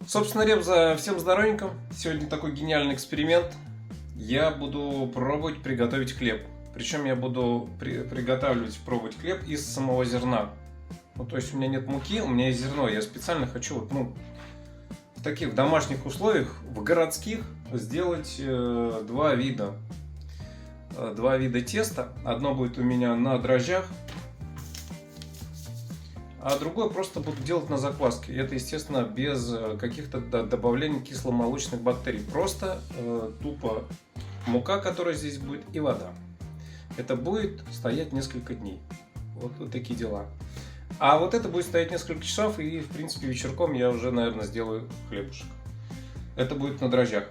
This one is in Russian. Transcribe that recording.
Собственно, ребза, всем здоровенько. Сегодня такой гениальный эксперимент. Я буду пробовать приготовить хлеб. Причем я буду пробовать хлеб из самого зерна. Ну, то есть у меня нет муки, у меня есть зерно. Я специально хочу в таких домашних условиях, в городских, сделать два вида теста. Одно будет у меня на дрожжах, а другое просто буду делать на закваске. Это, естественно, без каких-то добавлений кисломолочных бактерий. Просто тупо мука, которая здесь будет, и вода. Это будет стоять несколько дней. Вот такие дела. А вот это будет стоять несколько часов, и, в принципе, вечерком я уже, наверное, сделаю хлебушек. Это будет на дрожжах.